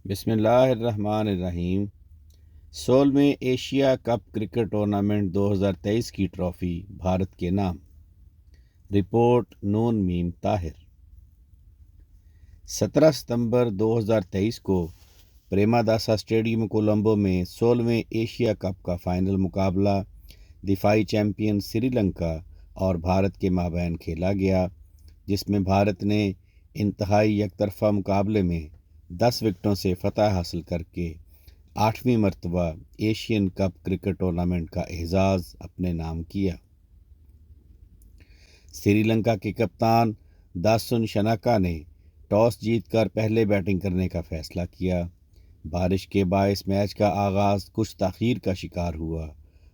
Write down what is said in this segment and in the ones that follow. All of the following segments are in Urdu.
بسم اللہ الرحمن الرحیم۔ 16ویں ایشیا کپ کرکٹ ٹورنامنٹ 2023 کی ٹرافی بھارت کے نام۔ رپورٹ نون میم طاہر۔ 17 ستمبر 2023 کو پریماداسا اسٹیڈیم کولمبو میں 16ویں ایشیا کپ کا فائنل مقابلہ دفاعی چیمپئن سری لنکا اور بھارت کے مابین کھیلا گیا، جس میں بھارت نے انتہائی یک طرفہ مقابلے میں 10 وکٹوں سے فتح حاصل کر کے 8ویں مرتبہ ایشین کپ کرکٹ ٹورنامنٹ کا اعزاز اپنے نام کیا۔ سری لنکا کے کپتان داسن شناکا نے ٹاس جیت کر پہلے بیٹنگ کرنے کا فیصلہ کیا۔ بارش کے باعث میچ کا آغاز کچھ تاخیر کا شکار ہوا،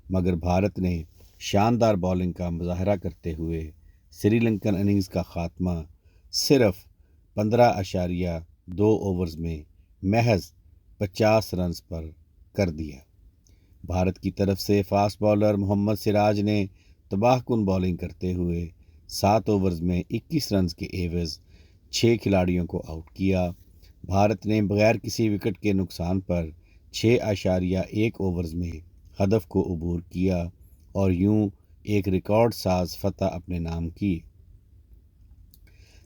مگر بھارت نے شاندار بولنگ کا مظاہرہ کرتے ہوئے سری لنکن اننگز کا خاتمہ صرف 15.2 اوورز میں محض 50 رنز پر کر دیا۔ بھارت کی طرف سے فاسٹ بالر محمد سراج نے تباہ کن بولنگ کرتے ہوئے 7 اوورز میں 21 رنز کے عوض 6 کھلاڑیوں کو آؤٹ کیا۔ بھارت نے بغیر کسی وکٹ کے نقصان پر 6.1 اوورز میں ہدف کو عبور کیا اور یوں ایک ریکارڈ ساز فتح اپنے نام کی۔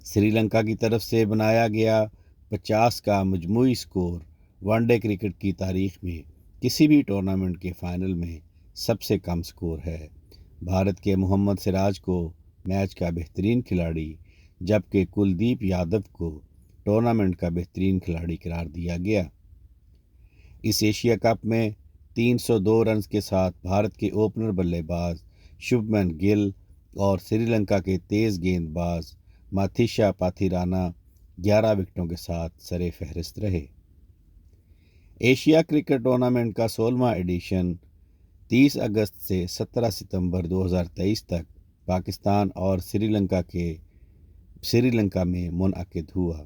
سری لنکا کی طرف سے بنایا گیا 50 کا مجموعی سکور ون ڈے کرکٹ کی تاریخ میں کسی بھی ٹورنامنٹ کے فائنل میں سب سے کم سکور ہے۔ بھارت کے محمد سراج کو میچ کا بہترین کھلاڑی جبکہ کلدیپ یادو کو ٹورنامنٹ کا بہترین کھلاڑی قرار دیا گیا۔ اس ایشیا کپ میں 302 رنز کے ساتھ بھارت کے اوپنر بلے باز شبھمن گل اور سری لنکا کے تیز گیند باز ماتھیشا پاتھیرانا 11 وکٹوں کے ساتھ سر فہرست رہے۔ ایشیا کرکٹ ٹورنامنٹ کا 16واں ایڈیشن 30 اگست سے 17 ستمبر 2023 تک پاکستان اور سری لنکا میں منعقد ہوا۔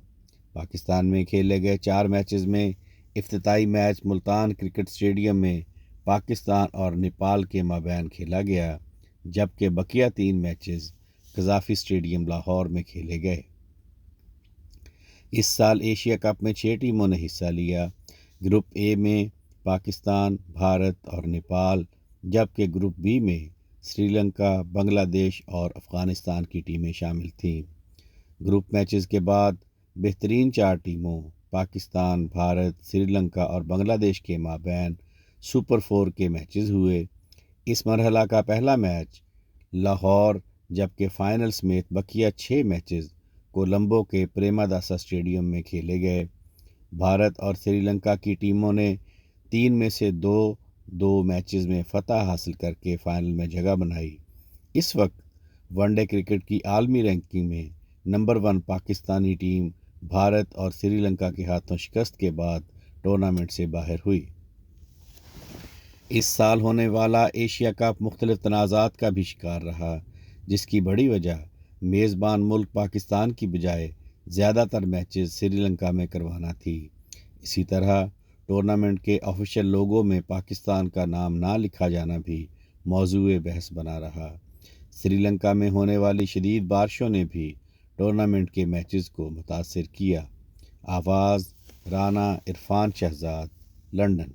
پاکستان میں کھیلے گئے 4 میچز میں افتتاحی میچ ملتان کرکٹ اسٹیڈیم میں پاکستان اور نیپال کے مابین کھیلا گیا، جبکہ بقیہ 3 میچز قذافی اسٹیڈیم لاہور میں کھیلے گئے۔ اس سال ایشیا کپ میں 6 ٹیموں نے حصہ لیا۔ گروپ اے میں پاکستان، بھارت اور نیپال، جبکہ گروپ بی میں سری لنکا، بنگلہ دیش اور افغانستان کی ٹیمیں شامل تھیں۔ گروپ میچز کے بعد بہترین 4 ٹیموں پاکستان، بھارت، سری لنکا اور بنگلہ دیش کے مابین سپر 4 کے میچز ہوئے۔ اس مرحلہ کا پہلا میچ لاہور، جبکہ فائنل سمیت بقیہ 6 میچز کولمبو کے پریماداسا اسٹیڈیم میں کھیلے گئے۔ بھارت اور سری لنکا کی ٹیموں نے 3 میں سے 2 میچز میں فتح حاصل کر کے فائنل میں جگہ بنائی۔ اس وقت ون ڈے کرکٹ کی عالمی رینکنگ میں نمبر 1 پاکستانی ٹیم بھارت اور سری لنکا کے ہاتھوں شکست کے بعد ٹورنامنٹ سے باہر ہوئی۔ اس سال ہونے والا ایشیا کپ مختلف تنازعات کا بھی شکار رہا، جس کی بڑی وجہ میزبان ملک پاکستان کی بجائے زیادہ تر میچز سری لنکا میں کروانا تھی۔ اسی طرح ٹورنامنٹ کے آفیشیل لوگو میں پاکستان کا نام نہ لکھا جانا بھی موضوع بحث بنا رہا۔ سری لنکا میں ہونے والی شدید بارشوں نے بھی ٹورنامنٹ کے میچز کو متاثر کیا۔ آواز رانا عرفان شہزاد، لندن۔